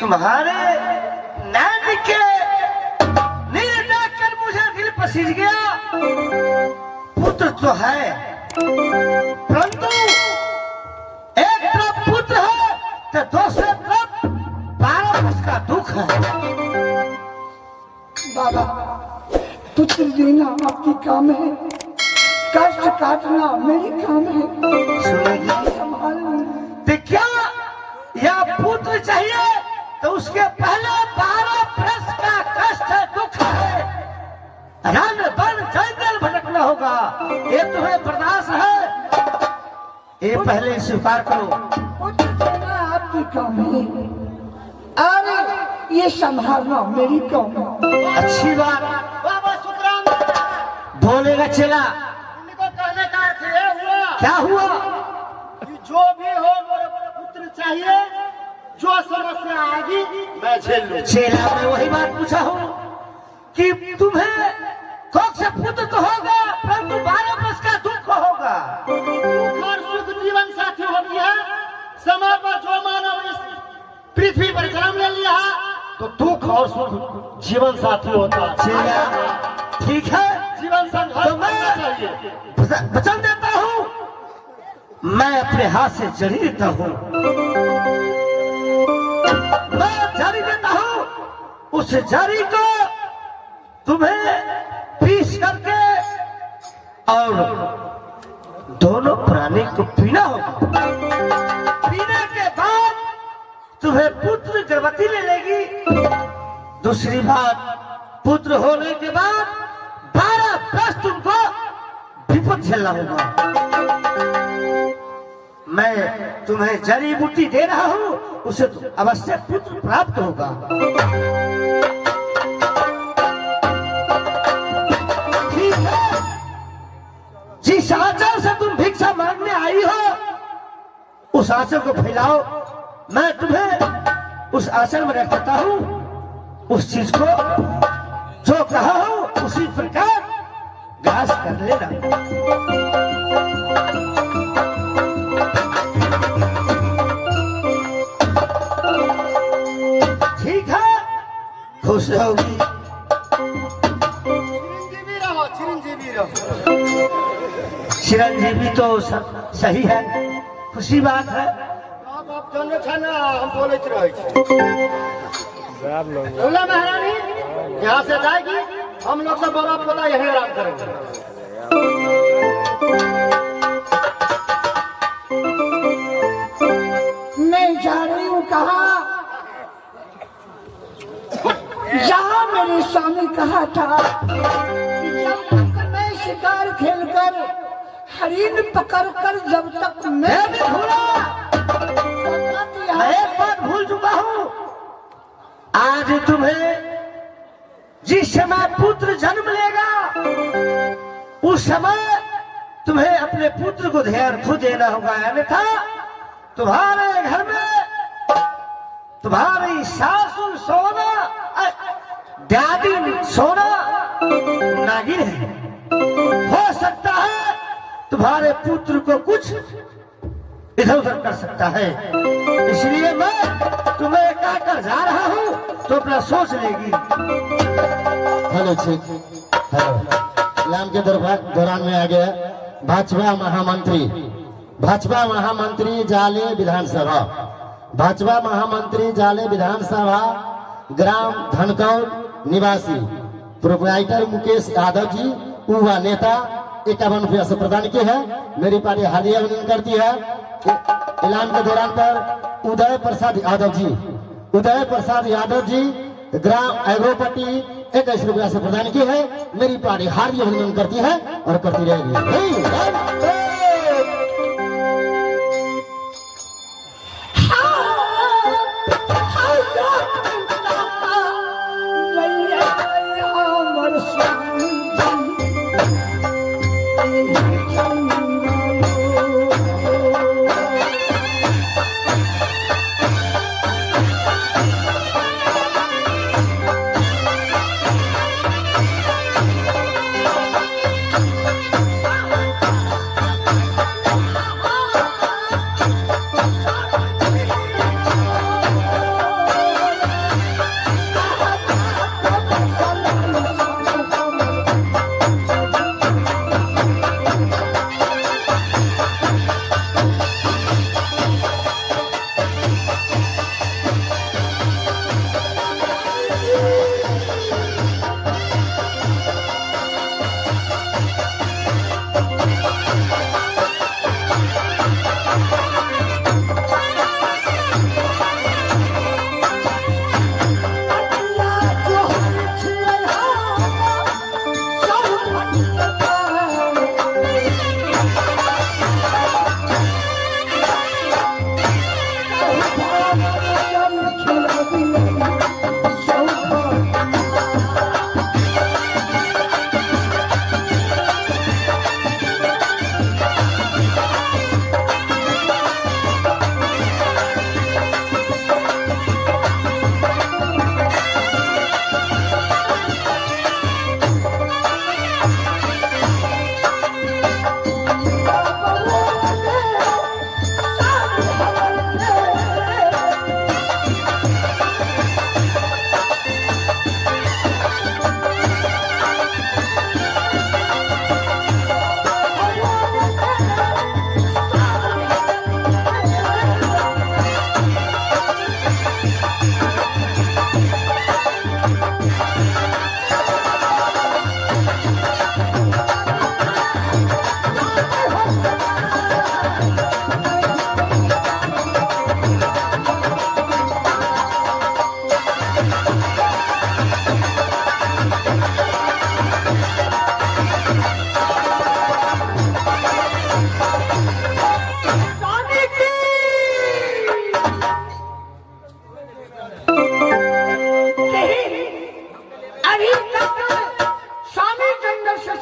तुम्हारे नैन के नीर देखकर मुझे दिल पसीज गया। पुत्र तो है, परंतु एक तरफ पुत्र है तो दूसरे तरफ 12 वर्ष का दुख है। बाबा, पुत्र देना आपकी काम है, कष्ट काटना मेरी काम है। सुनेगी तो क्या या पुत्र चाहिए तो उसके पहले 12 वर्ष का कष्ट है, दुख है, रन बन जंगल भटकना होगा। ये तुम्हें बर्दाश्त है, ये पहले स्वीकार करो। पुत्र देना आपकी काम है, अरे ये संभालना मेरी काम है। अच्छी बात। बाबा शुक्रान बोलेगा चला। इनको कहने का अर्थ ये हुआ क्या हुआ? कि जो भी हो मेरे पुत्र चाहिए, जो समस्या आएगी मैं झेल लूं। चेला, मैं वही बात पूछा हूँ कि तुम्हें कौन से पुत्र तो होगा, परंतु 12 वर्ष का दुख होगा। दुख और सुख जीवन साथी होती है। समय पर जो मानव इस पृथ्वी पर जन्म ले लिया तो दुख और सुख जीवन साथी होता है। चेला, ठीक है, जीवन संघर्ष तो मैं करना चाहिए। वचन देता हूँ, मैं अपने हाथ से जड़ी देता हूँ, मैं जारी देता हूँ। उस जारी को तुम्हें पीस करके और दोनों प्राणी को पीना होगा। पीने के बाद तुम्हें पुत्र गर्भवती ले लेगी। दूसरी बात, पुत्र होने के बाद 12 वर्ष तुमको विपद झेलना होगा। मैं तुम्हें जड़ी बूटी दे रहा हूँ, उसे अवश्य पुत्र प्राप्त होगा। ठीक है, जिस आंचल से तुम भिक्षा मांगने आई हो उस आंचल को फैलाओ। मैं तुम्हें उस आंचल में रखता हूँ, उस चीज को जो कहा हूँ उसी प्रकार ग्रास कर लेना। ठीक है, खुश रहोगी। चिरंजीवी रहो, चिरंजीवी रहो। चिरंजीवी तो सही है, खुशी बात है। आप जानो छ ना, हम बोलते रहे छी। बोला महारानी यहाँ से जाएगी, हम लोग सब बाबा पोता यहीं आराम करेंगे। मैं जा रही हूँ कहा, जहाँ मेरे स्वामी कहा था कि जब तक मैं शिकार खेलकर हरिण पकड़कर जब तक मैं मैं भी भूला, मैं एक बात भूल चुका हूँ। आज तुम्हें जिस समय पुत्र जन्म लेगा उस समय तुम्हें अपने पुत्र को ध्यान खुद देना होगा, अन्यथा तुम्हारे घर में तुम्हारी सासू सोना, दादी सोना नागिन है। हो सकता है तुम्हारे पुत्र को कुछ इधर उधर कर सकता है, इसलिए मैं तुम्हें कहकर जा रहा हूँ तो अपना सोच लेगी। हेलो ठीक, हेलो इलाम के दौरान में आ गया भाजपा महामंत्री जाले विधानसभा, भाजपा महामंत्री जाले विधानसभा ग्राम धनकौर निवासी प्रोप्राइटर मुकेश यादव जी युवा नेता 51 रुपया से प्रदान किए हैं। मेरी पार्टी हालिया अभिनंदन करती है। ऐलान के दौरान पर उदय प्रसाद यादव जी ग्राम एग्रोपट्टी 21 रुपया से प्रदान की है। मेरी पार्टी हार्दिक अभिनंदन करती है और करती रहेगी।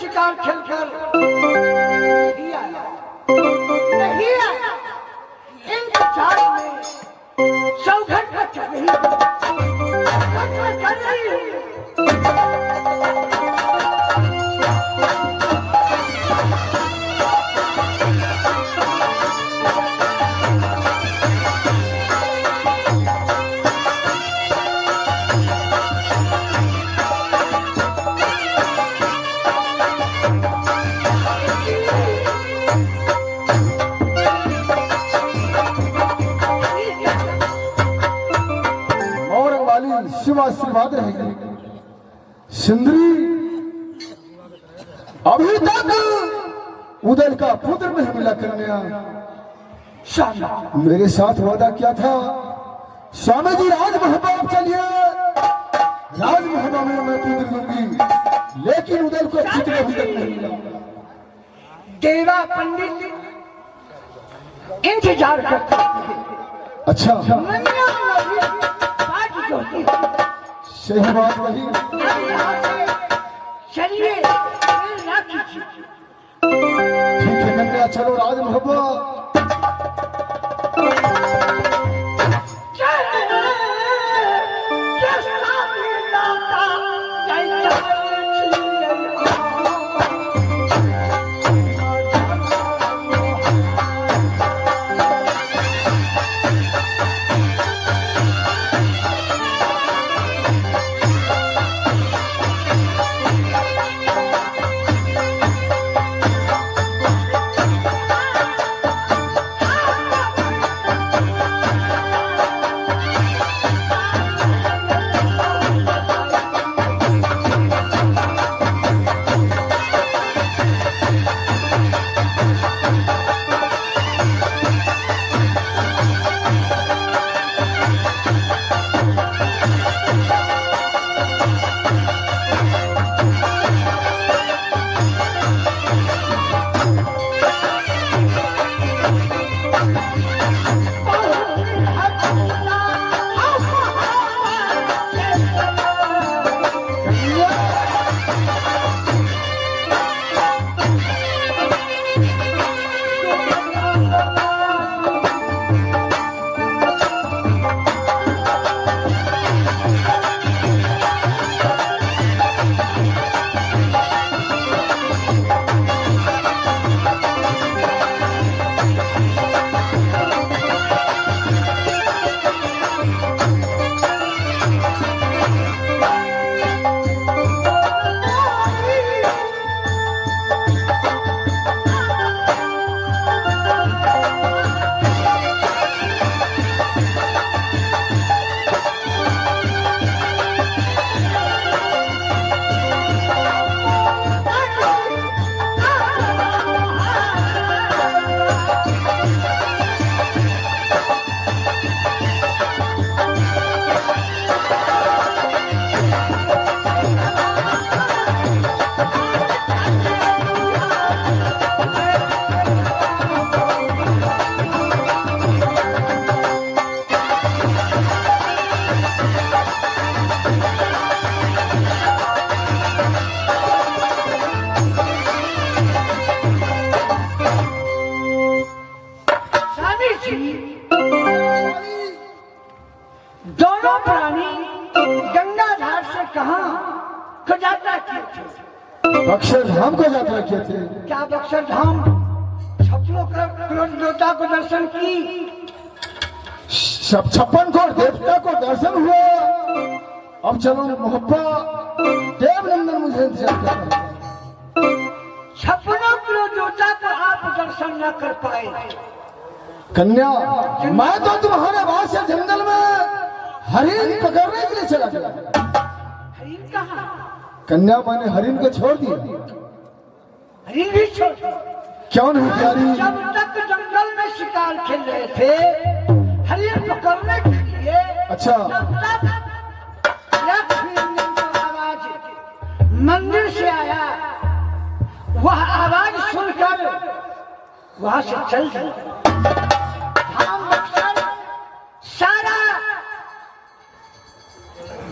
शिकार खेलकर नहीं आया, नहीं आया। इंतजार में चौघट में चल रही शिव आशीर्वाद रहेगी। सुंदरी अभी तक उदल का पुत्र नहीं मिला कन्या। मेरे साथ वादा किया था स्वामी जी राजमहल आप चलिए, राजमहल में मैं पुत्र दूंगी, लेकिन उदल को पुत्र अभी तक नहीं मिला। देवा पंडित इंतजार करते हैं। अच्छा सही बात वही। चलिए ठीक है कन्या, चलो राजमहल। दोनों प्राणी गंगाधार से कहाँ को यात्रा किए थे? अक्षरधाम को यात्रा किए थे। क्या अक्षरधाम छप्पनों करोड़ देवता को दर्शन की? 56 करोड़ देवता को दर्शन हुआ। अब चलो मोहब्बा देवनंदन मुझे इंतजार कर रहा है। 56 करोड़ देवता को आप दर्शन न कर पाए। कन्या, मैं तो तुम्हारे वास से जंगल में हरिन पकड़ने के लिए चला गया। हरिण कहाँ? कन्या, मैंने हरिन को छोड़ दिया। हरिण भी छोड़ दिया। क्यों नहीं प्यारी? जब तक जंगल में शिकार खेल रहे थे हरिण पकड़ने के लिए, अच्छा। तब तक एक हिरण का आवाज मंदिर से आया। वह आवाज सुनकर वहां से चल गए। हम अक्सर सारा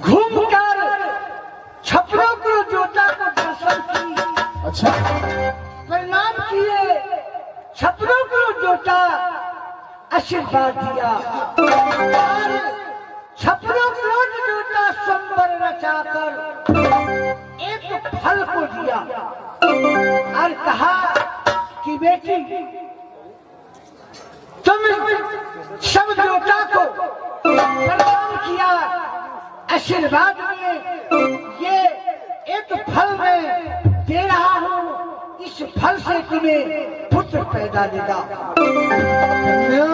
घूमकर छपरों को जोता को दर्शन की। अच्छा। प्रणाम किए। छपरों को जोता आशीर्वाद दिया और छपरों को जोता संबर रचाकर एक फल को दिया और कहा कि बेटी तुम सब देवता को प्रणाम किया, आशीर्वाद में ये एक फल मैं दे रहा हूँ। इस फल से तुम्हें पुत्र पैदा देगा। कन्या,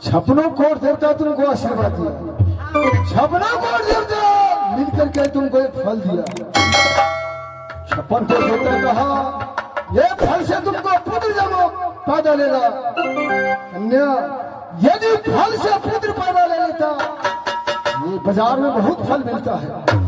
56 करोड़ देवता तुमको आशीर्वाद दिया। 56 करोड़ देवता मिलकर के तुमको एक फल दिया। 56 करोड़ देवता कहा ये फल से तुमको पुत्र जन्म पैदा लेगा। कन्या, यदि फल से पुत्र पैदा ले लेता, ये बाजार में बहुत फल मिलता है।